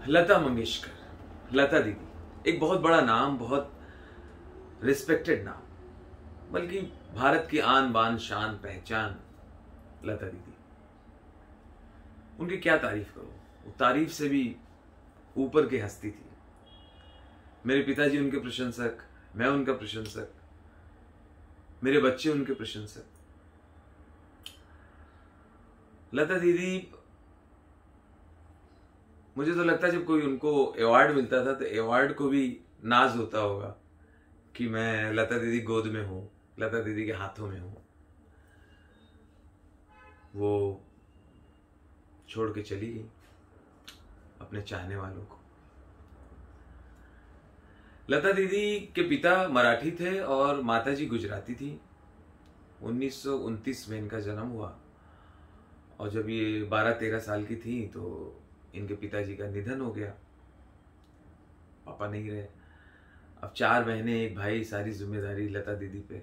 लता मंगेशकर, लता दीदी, एक बहुत बड़ा नाम, बहुत रिस्पेक्टेड नाम, बल्कि भारत की आन बान शान पहचान लता दीदी। उनकी क्या तारीफ करूं, वो तारीफ से भी ऊपर की हस्ती थी। मेरे पिताजी उनके प्रशंसक, मैं उनका प्रशंसक, मेरे बच्चे उनके प्रशंसक। लता दीदी, मुझे तो लगता है जब कोई उनको अवार्ड मिलता था तो अवार्ड को भी नाज होता होगा कि मैं लता दीदी गोद में हूं, लता दीदी के हाथों में हूं। वो छोड़ के चली गई अपने चाहने वालों को। लता दीदी के पिता मराठी थे और माताजी गुजराती थी। 1929 में इनका जन्म हुआ और जब ये 12-13 साल की थी तो इनके पिताजी का निधन हो गया। पापा नहीं रहे। अब 4 बहनें, एक भाई, सारी जिम्मेदारी लता दीदी पे।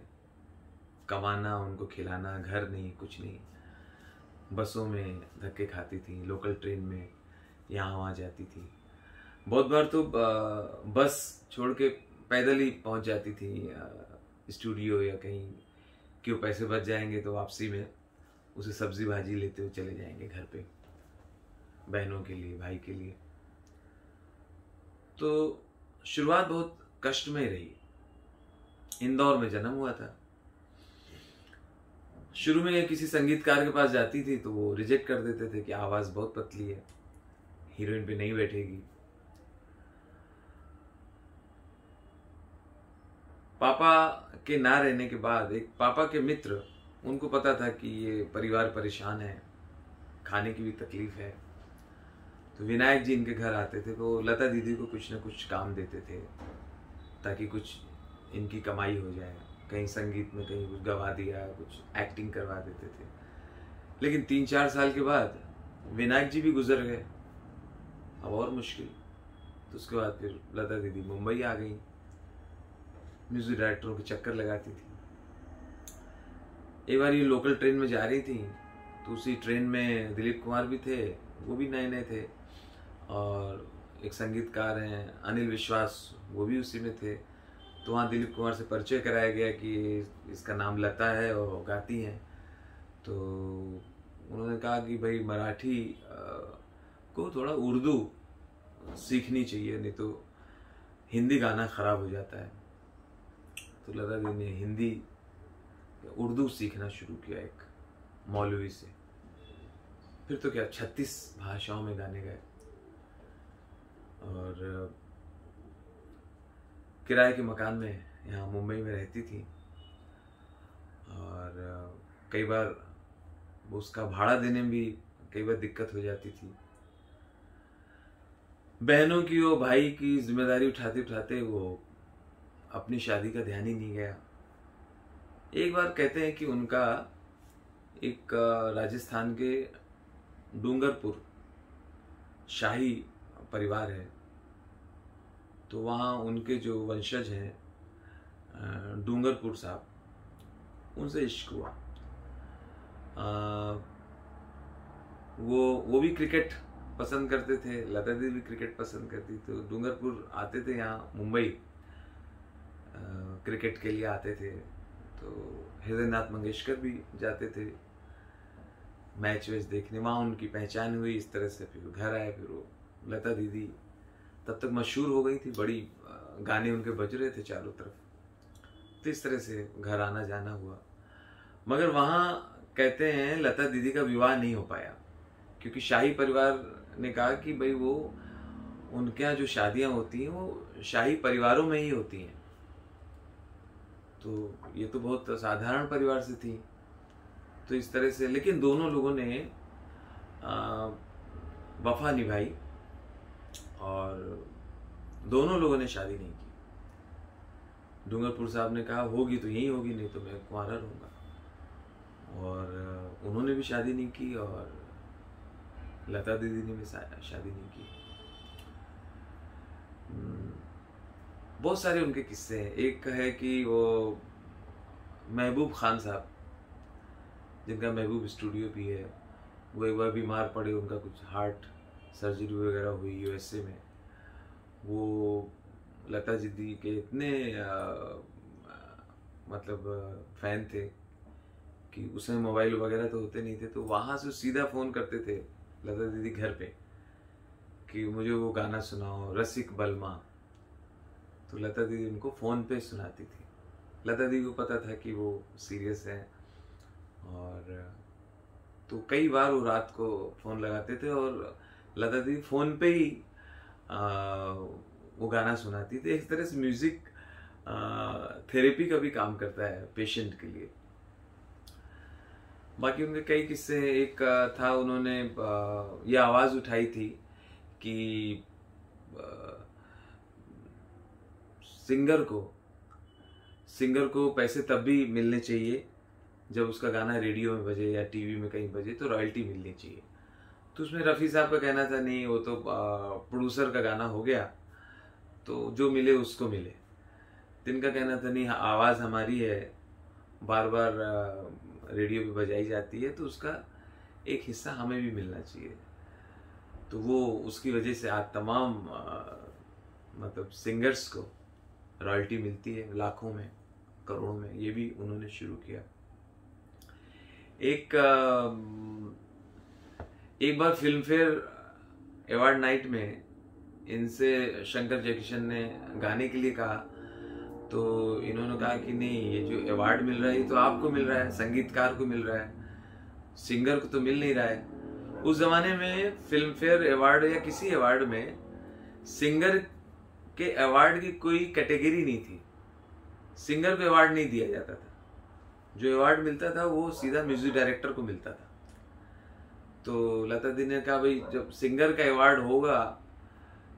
कमाना, उनको खिलाना, घर नहीं, कुछ नहीं। बसों में धक्के खाती थी, लोकल ट्रेन में यहाँ वहाँ जाती थी। बहुत बार तो बस छोड़ के पैदल ही पहुँच जाती थी स्टूडियो या कहीं, क्यों पैसे बच जाएंगे तो वापसी में उसे सब्जी भाजी लेते हुए चले जाएंगे घर पे, बहनों के लिए, भाई के लिए। तो शुरुआत बहुत कष्टमय रही। इंदौर में जन्म हुआ था। शुरू में किसी संगीतकार के पास जाती थी तो वो रिजेक्ट कर देते थे कि आवाज बहुत पतली है, हीरोइन पे नहीं बैठेगी। पापा के ना रहने के बाद एक पापा के मित्र, उनको पता था कि ये परिवार परेशान है, खाने की भी तकलीफ है, तो विनायक जी इनके घर आते थे तो लता दीदी को कुछ ना कुछ काम देते थे ताकि कुछ इनकी कमाई हो जाए। कहीं संगीत में, कहीं कुछ गवा दिया, कुछ एक्टिंग करवा देते थे। लेकिन 3-4 साल के बाद विनायक जी भी गुजर गए, अब और मुश्किल। तो उसके बाद फिर लता दीदी मुंबई आ गई। म्यूजिक डायरेक्टरों के चक्कर लगाती थी। एक बार ये लोकल ट्रेन में जा रही थी तो उसी ट्रेन में दिलीप कुमार भी थे, वो भी नए नए थे, और एक संगीतकार हैं अनिल विश्वास, वो भी उसी में थे। तो वहाँ दिलीप कुमार से परिचय कराया गया कि इसका नाम लता है और गाती हैं। तो उन्होंने कहा कि भाई मराठी को थोड़ा उर्दू सीखनी चाहिए, नहीं तो हिंदी गाना खराब हो जाता है। तो लता दीदी ने हिंदी, उर्दू सीखना शुरू किया एक मौलवी से। फिर तो क्या 36 भाषाओं में गाने गए। और किराए के मकान में यहाँ मुंबई में रहती थी और कई बार उसका भाड़ा देने में भी कई बार दिक्कत हो जाती थी। बहनों की और भाई की जिम्मेदारी उठाते उठाते वो अपनी शादी का ध्यान ही नहीं गया। एक बार कहते हैं कि उनका एक राजस्थान के डूंगरपुर शाही परिवार है, तो वहाँ उनके जो वंशज हैं डूंगरपुर साहब, उनसे इश्क हुआ। वो भी क्रिकेट पसंद करते थे, लता दीदी भी क्रिकेट पसंद करती, तो डूंगरपुर आते थे यहाँ मुंबई, क्रिकेट के लिए आते थे। तो हृदयनाथ मंगेशकर भी जाते थे मैच वैच देखने, वहाँ उनकी पहचान हुई इस तरह से। फिर घर आए, फिर वो लता दीदी तब तक मशहूर हो गई थी, बड़ी गाने उनके बज रहे थे चारों तरफ। तो इस तरह से घर आना जाना हुआ। मगर वहाँ कहते हैं लता दीदी का विवाह नहीं हो पाया, क्योंकि शाही परिवार ने कहा कि भाई वो उनके यहाँ जो शादियाँ होती हैं वो शाही परिवारों में ही होती हैं। तो ये तो बहुत साधारण परिवार से थी, तो इस तरह से। लेकिन दोनों लोगों ने वफा निभाई और दोनों लोगों ने शादी नहीं की। डूंगरपुर साहब ने कहा होगी तो यही होगी, नहीं तो मैं कुंवारा रहूँगा, और उन्होंने भी शादी नहीं की और लता दीदी ने भी शादी नहीं की। बहुत सारे उनके किस्से हैं। एक है कि वो महबूब खान साहब, जिनका महबूब स्टूडियो भी है, वो एक बार बीमार पड़े, उनका कुछ हार्ट सर्जरी वगैरह हुई यूएसए में, वो लता दीदी के इतने मतलब फैन थे कि उसमें मोबाइल वगैरह तो होते नहीं थे, तो वहाँ से सीधा फ़ोन करते थे लता दीदी घर पे कि मुझे वो गाना सुनाओ रसिक बलमा। तो लता दीदी उनको फ़ोन पे सुनाती थी। लता दीदी को पता था कि वो सीरियस है, और तो कई बार वो रात को फ़ोन लगाते थे और लता दीदी फ़ोन पे ही वो गाना सुनाती थी। इस तरह से म्यूज़िक थेरेपी का भी काम करता है पेशेंट के लिए। बाकी उनके कई किस्से, एक था उन्होंने ये आवाज़ उठाई थी कि सिंगर को पैसे तब भी मिलने चाहिए जब उसका गाना रेडियो में बजे या टीवी में कहीं बजे, तो रॉयल्टी मिलनी चाहिए। तो उसमें रफ़ी साहब का कहना था नहीं, वो तो प्रोड्यूसर का गाना हो गया, तो जो मिले उसको मिले। तिनका कहना था नहीं, आवाज़ हमारी है, बार बार रेडियो पे बजाई जाती है, तो उसका एक हिस्सा हमें भी मिलना चाहिए। तो वो उसकी वजह से आज तमाम मतलब सिंगर्स को रॉयल्टी मिलती है, लाखों में करोड़ों में। ये भी उन्होंने शुरू किया। एक बार फिल्म फेयर अवार्ड नाइट में इनसे शंकर जयकिशन ने गाने के लिए कहा, तो इन्होंने कहा कि नहीं, ये जो अवार्ड मिल रहा है ये तो आपको मिल रहा है, संगीतकार को मिल रहा है, सिंगर को तो मिल नहीं रहा है। उस जमाने में फिल्म फेयर अवार्ड या किसी अवार्ड में सिंगर के अवार्ड की कोई कैटेगरी नहीं थी, सिंगर को अवार्ड नहीं दिया जाता था। जो अवार्ड मिलता था वो सीधा म्यूजिक डायरेक्टर को मिलता था। तो लता दी ने कहा भाई जब सिंगर का अवार्ड होगा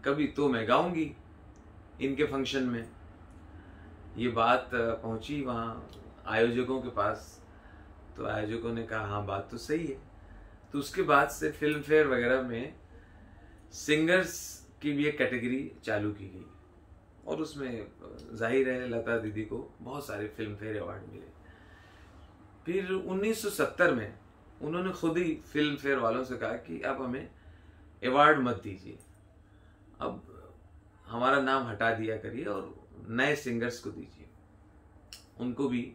कभी तो मैं गाऊंगी इनके फंक्शन में। ये बात पहुंची वहाँ आयोजकों के पास, तो आयोजकों ने कहा हाँ बात तो सही है। तो उसके बाद से फिल्म फेयर वगैरह में सिंगर्स की भी एक कैटेगरी चालू की गई, और उसमें जाहिर है लता दीदी को बहुत सारे फिल्म फेयर अवार्ड मिले। फिर 1970 में उन्होंने खुद ही फिल्म फेयर वालों से कहा कि अब हमें अवार्ड मत दीजिए, अब हमारा नाम हटा दिया करिए और नए सिंगर्स को दीजिए, उनको भी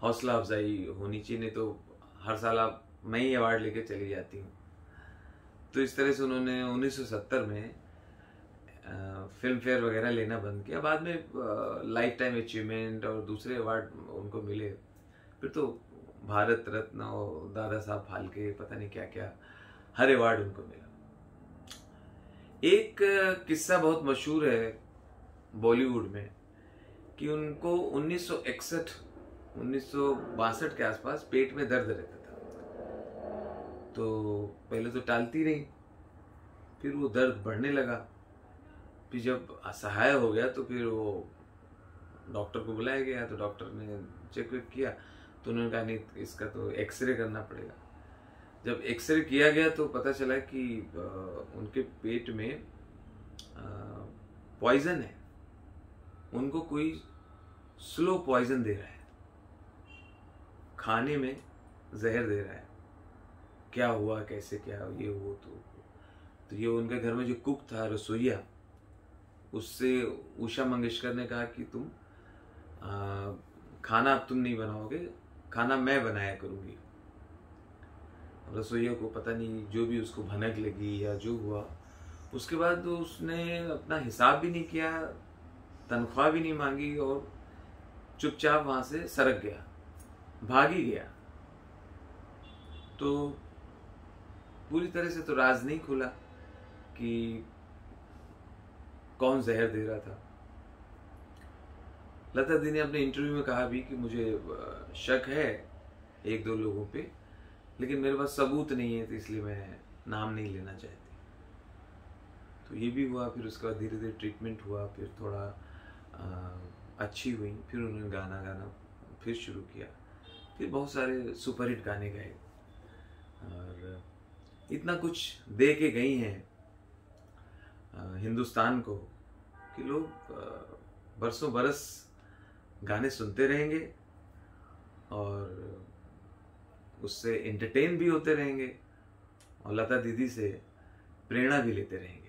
हौसला अफजाई होनी चाहिए, नहीं तो हर साल आप मैं ही अवार्ड लेके चली जाती हूँ। तो इस तरह से उन्होंने 1970 में फिल्म फेयर वगैरह लेना बंद किया। बाद में लाइफ टाइम अचीवमेंट और दूसरे अवार्ड उनको मिले। फिर तो भारत रत्न और दादा साहब फाल्के, पता नहीं क्या क्या, हर अवार्ड उनको मिला। एक किस्सा बहुत मशहूर है बॉलीवुड में कि उनको 1961 1962 के आसपास पेट में दर्द रहता था। तो पहले तो टालती रही, फिर वो दर्द बढ़ने लगा। फिर जब असहाय हो गया तो फिर वो डॉक्टर को बुलाया गया। तो डॉक्टर ने चेक किया तो उन्होंने कहा नहीं, इसका तो एक्सरे करना पड़ेगा। जब एक्सरे किया गया तो पता चला कि उनके पेट में पॉइजन है, उनको कोई स्लो पॉइजन दे रहा है, खाने में जहर दे रहा है। क्या हुआ, कैसे, क्या ये वो, तो ये उनके घर में जो कुक था, रसोइया, उससे उषा मंगेशकर ने कहा कि तुम खाना अब तुम नहीं बनाओगे, खाना मैं बनाया करूँगी। रसोइया को पता नहीं जो भी उसको भनक लगी या जो हुआ, उसके बाद तो उसने अपना हिसाब भी नहीं किया, तनख्वाह भी नहीं मांगी और चुपचाप वहाँ से सरक गया, भाग ही गया। तो पूरी तरह से तो राज नहीं खुला कि कौन जहर दे रहा था। लता दी ने अपने इंटरव्यू में कहा भी कि मुझे शक है एक दो लोगों पे, लेकिन मेरे पास सबूत नहीं है, तो इसलिए मैं नाम नहीं लेना चाहती। तो ये भी हुआ। फिर उसके बाद धीरे धीरे ट्रीटमेंट हुआ, फिर थोड़ा अच्छी हुई, फिर उन्होंने गाना फिर शुरू किया, फिर बहुत सारे सुपरहिट गाने गाए और इतना कुछ दे के गई हैं हिंदुस्तान को कि लोग बरसों बरस गाने सुनते रहेंगे और उससे एंटरटेन भी होते रहेंगे। और लता दीदी से प्रेरणा भी लेते रहेंगे।